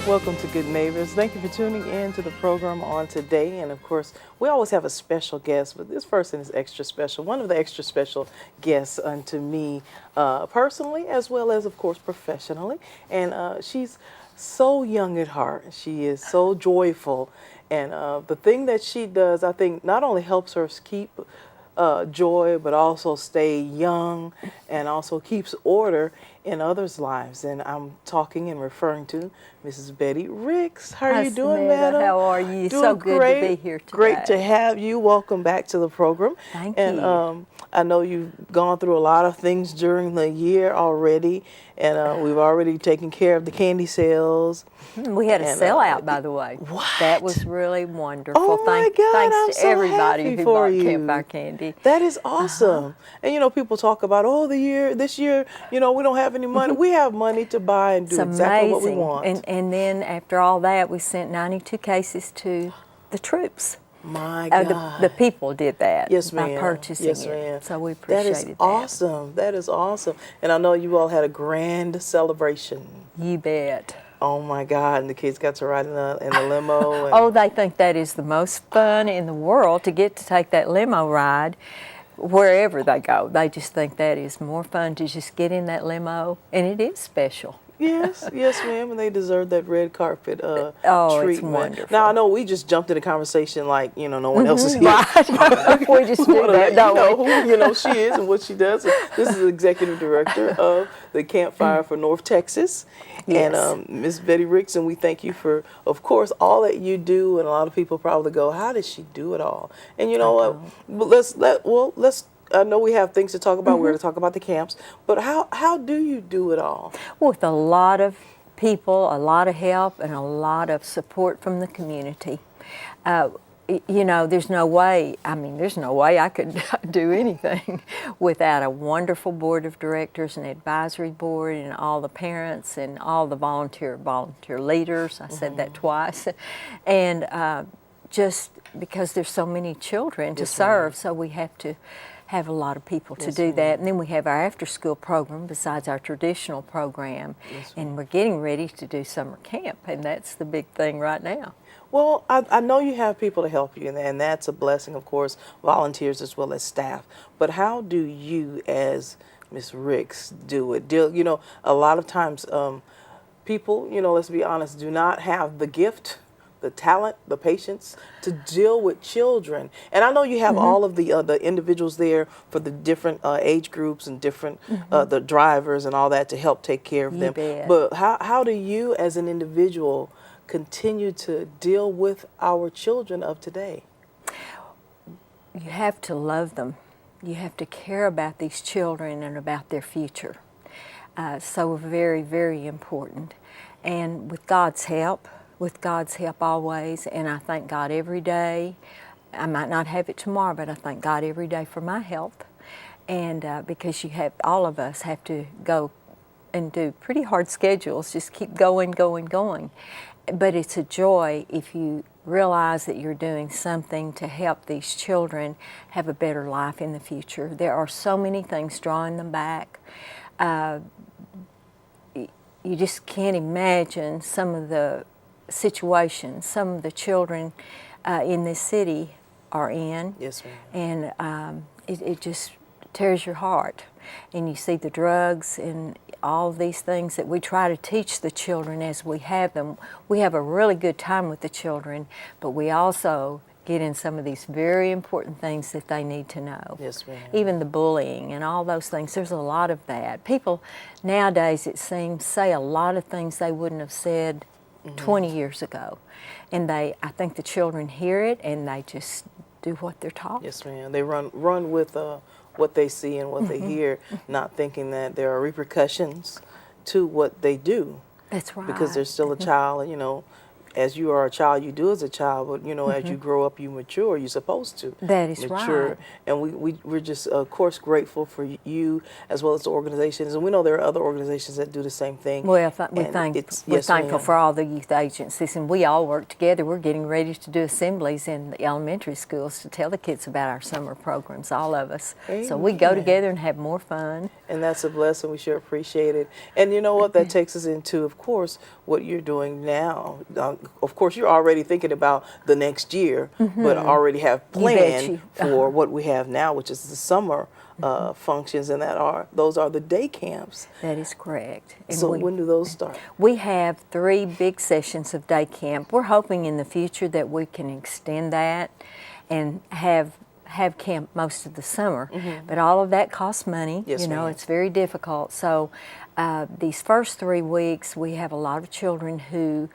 Welcome to Good Neighbors. Thank you for tuning in to the program on today. And of course, we always have a special guest, but this person is extra special. One of the extra special guests unto me personally, as well as, of course, professionally. And she's so young at heart. She is so joyful. And the thing that she does, I think, not only helps her keep joy, but also stay young and also keeps order in others' lives. And I'm talking and referring to Mrs.Betty Ricks. How are you doing, Sametta, madam? how are you? Doing So good great. to be here today. Great to have you. Welcome back to the program. Thank and, you. I know you've gone through a lot of things during the year already, and we've already taken care of the candy sales. We had a sellout, by the way. What? That was really wonderful. Oh my God, Thanks I'm to so everybody happy who for bought you. Campfire candy. That is awesome. And you know, people talk about, oh, this year, you know, we don't have any money. We have money to buy and do It's exactly what we amazing. want. And then after all that, we sent 92 cases to the troops. My God. The people did that. Yes, by ma'am. purchasing Yes, it. ma'am. So we appreciated that. Awesome. That is awesome. And I know you all had a grand celebration. You bet. Oh my God! And the kids got to ride in the limo. And Oh, they think that is the most fun in the world to get to take that limo ride wherever they go. They just think that is more fun to just get in that limo, and it is special. Yes, yes, ma'am, and they deserve that red carpet Oh, treatment. it's wonderful. Now I know we just jumped into conversation like no one else is here. Right. We just do that, don't we? Who she is and what she does. This is the executive director of the Campfire for North Texas, Yes. and Miss Betty Ricks, and we thank you for, of course, all that you do. And a lot of people probably go, "How does she do it all?" And you know what? But let's. I know we have things to talk about. We're going to talk about the camps, but how do you do it all? With a lot of people, a lot of help, and a lot of support from the community. You know, there's no way I could do anything without a wonderful board of directors and advisory board and all the parents and all the volunteer leaders. I said that twice. And just because there's so many children to serve, so we have to have a lot of people to do that. And then we have our after-school program besides our traditional program. And we're getting ready to do summer camp, and that's the big thing right now. Well, I know you have people to help you, and that's a blessing, of course, volunteers as well as staff. But how do you, as Miss Ricks, do it? You know, a lot of times people, let's be honest, do not have the gift, the talent, the patience to deal with children. And I know you have all of the individuals there for the different age groups and different the drivers and all that to help take care of them. Bet. But how do you, as an individual, continue to deal with our children of today? You have to love them. You have to care about these children and about their future. So very, very important. And with God's help always, and I thank God every day. I might not have it tomorrow, but I thank God every day for my health. And because all of us have to go and do pretty hard schedules, just keep going. But it's a joy if you realize that you're doing something to help these children have a better life in the future. There are so many things drawing them back. You just can't imagine some of the situations some of the children in this city are in. Yes, ma'am. And it just tears your heart. And you see the drugs and all of these things that we try to teach the children as we have them. We have a really good time with the children, but we also get in some of these very important things that they need to know. Yes, ma'am. Even the bullying and all those things, there's a lot of that. People nowadays, it seems, say a lot of things they wouldn't have said 20 years ago. And I think the children hear it and they just do what they're taught. Yes, ma'am. They run with what they see and what they hear, not thinking that there are repercussions to what they do. That's right. Because they're still a child, as you are a child, you do as a child, but you know, as you grow up, you mature. You're supposed to That is mature. right. And we're just, of course, grateful for you as well as the organizations. And we know there are other organizations that do the same thing. Well, And we're yes, thankful ma'am. for all the youth agencies, and we all work together. We're getting ready to do assemblies in the elementary schools to tell the kids about our summer programs, all of us. So we go Amen. together and have more fun. And that's a blessing. We sure appreciate it. And you know what? That takes us into, of course, what you're doing now. Of course, you're already thinking about the next year, but already have planned you. for what we have now, which is the summer functions, and those are the day camps. That is correct. And So when do those start? we have 3 big sessions of day camp. We're hoping in the future that we can extend that and have camp most of the summer. But all of that costs money. Yes, you know, ma'am. it's very difficult. So these first 3 weeks, we have a lot of children who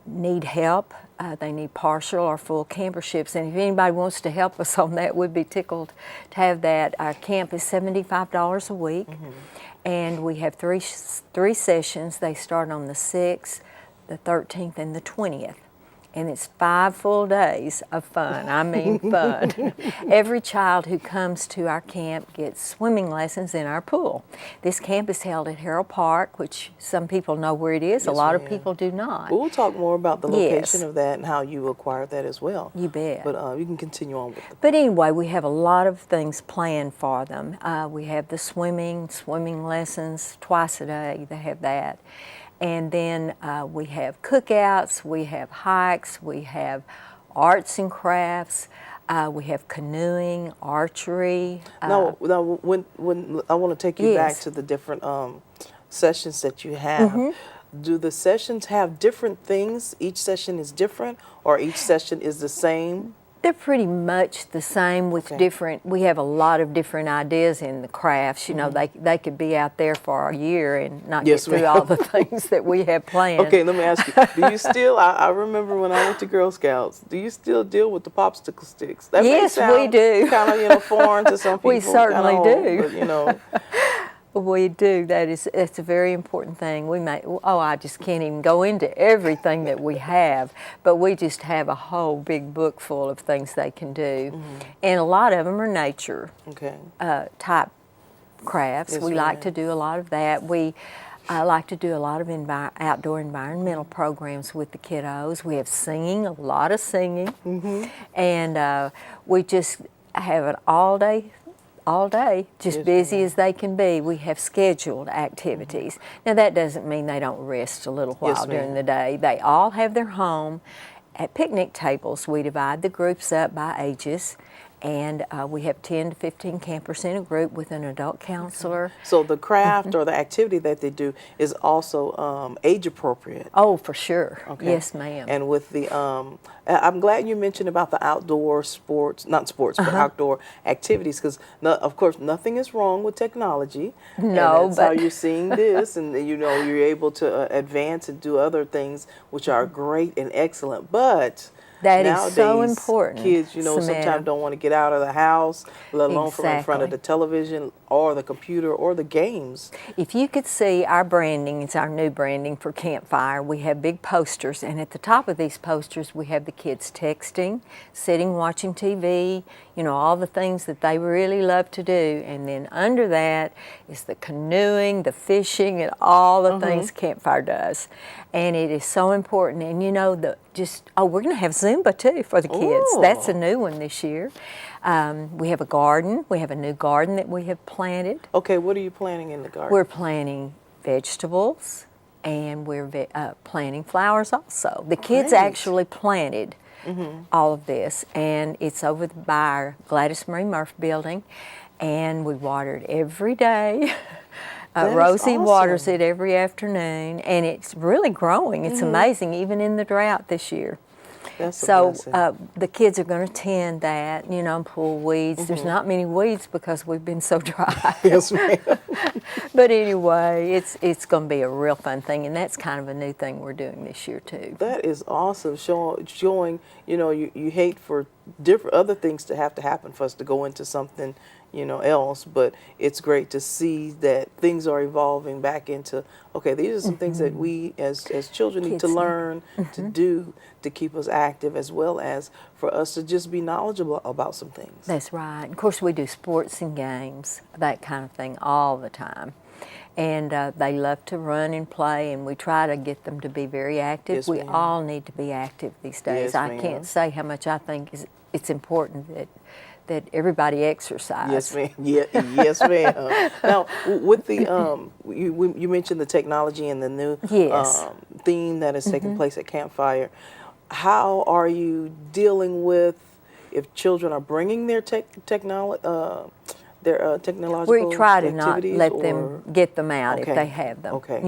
need help. They need partial or full camperships, and if anybody wants to help us on that, we'd be tickled to have that. Our camp is $75 a week, and we have three sessions. They start on the 6th, the 13th, and the 20th. And it's 5 full days of fun. I mean fun. Every child who comes to our camp gets swimming lessons in our pool. This camp is held at Harold Park, which some people know where it is. Yes, a lot of ma'am. people do not. We'll talk more about the location Yes. of that and how you acquired that as well. You bet. But you can continue on with the But anyway, we have a lot of things planned for them. We have the swimming lessons twice a day. They have that. And then we have cookouts, we have hikes, we have arts and crafts, we have canoeing, archery. No, when I want to take you back Yes. to the different sessions that you have. Do the sessions have different things? Each session is different, or each session is the same? They're pretty much the same with Okay. different, we have a lot of different ideas in the crafts. You know, they could be out there for a year and not Yes, get through ma'am. all the things that we have planned. Okay, let me ask you. Do you still? I remember when I went to Girl Scouts. Do you still deal with the popsicle sticks? That may Yes, we sound do. Kind of foreign to some people. We certainly kinda do. Old, but, you know. We do. It's a very important thing. I just can't even go into everything that we have, but we just have a whole big book full of things they can do. And a lot of them are nature Okay. type crafts. Yes, We like ma'am. to do a lot of that. I like to do a lot of outdoor environmental programs with the kiddos. We have singing, a lot of singing, and we just have it all day, just Yes, busy ma'am. as they can be. We have scheduled activities. Now that doesn't mean they don't rest a little while Yes, during ma'am. the day. They all have their home. At picnic tables, we divide the groups up by ages, and we have 10 to 15 campers in a group with an adult counselor. So the craft or the activity that they do is also age appropriate. Oh, for sure. Okay. Yes, ma'am. And with the, I'm glad you mentioned about the outdoor sports, not sports, but outdoor activities, because of course nothing is wrong with technology. No, and that's how but- you're seeing this, and you know you're able to advance and do other things which are great and excellent. But That is nowadays, so important, kids, you know, Sametta. sometimes don't want to get out of the house, let alone from in front of Exactly. the television or the computer or the games. If you could see our branding, it's our new branding for Campfire. We have big posters, and at the top of these posters, we have the kids texting, sitting, watching TV, you know, all the things that they really love to do. And then under that is the canoeing, the fishing, and all the things Campfire does. And it is so important. And you know, we're going to have Zumba too for the kids. Ooh. That's a new one this year. We have a garden. We have a new garden that we have planted. Okay, what are you planning in the garden? We're planting vegetables, and we're planting flowers also. The kids Great. actually planted all of this, and it's over by our Gladys Marie Murph building, and we water it every day. That is Rosie waters awesome. it every afternoon, and it's really growing. It's amazing, even in the drought this year. That's a So blessing. the kids are going to tend that, you know, and pull weeds. There's not many weeds because we've been so dry. Yes, ma'am. But anyway, it's going to be a real fun thing, and that's kind of a new thing we're doing this year too. That is awesome. Showing, you know, you hate for different other things to happen for us to go into something, else, but it's great to see that things are evolving back into, okay, these are some things that we as children need to Kids need. learn to do to keep us active, as well as for us to just be knowledgeable about some things. That's right. Of course, we do sports and games, that kind of thing, all the time. And they love to run and play, and we try to get them to be very active. Yes, we ma'am. all need to be active these days. Yes, I ma'am. can't say how much I think it's important that everybody exercise. Yes, ma'am. Yeah, yes, ma'am. Now, with the you mentioned the technology and the new Yes. theme that is taking place at Campfire. How are you dealing with if children are bringing their technological We try to not activities, let or them get them out if Okay. they have them. Okay.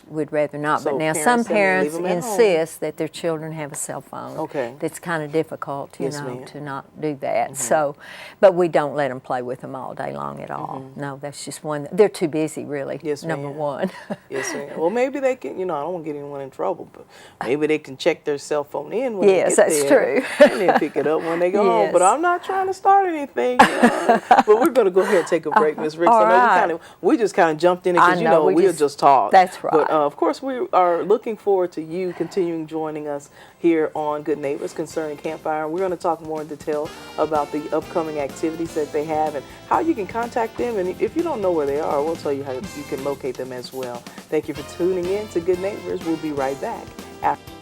We'd rather not. So But now parents some then leave parents them at home. insist that their children have a cell phone. Okay. That's kind of difficult, Yes, ma'am. to not do that. So, but we don't let them play with them all day long at all. No, that's just one. They're too busy, really. Yes, number ma'am. one. Yes, ma'am. Well, maybe they can, I don't want to get anyone in trouble, but maybe they can check their cell phone in when Yes, they get that's there, true. and then pick it up when they go home. Yes. But I'm not trying to start anything. But we're going to go ahead and take a break, Ms. Ricks. all I know right. we just kind of jumped in it because, I know, we'll just talk. that's right. But, of course, we are looking forward to you continuing joining us here on Good Neighbors concerning Campfire. We're going to talk more in detail about the upcoming activities that they have and how you can contact them. And if you don't know where they are, we'll tell you how you can locate them as well. Thank you for tuning in to Good Neighbors. We'll be right back after.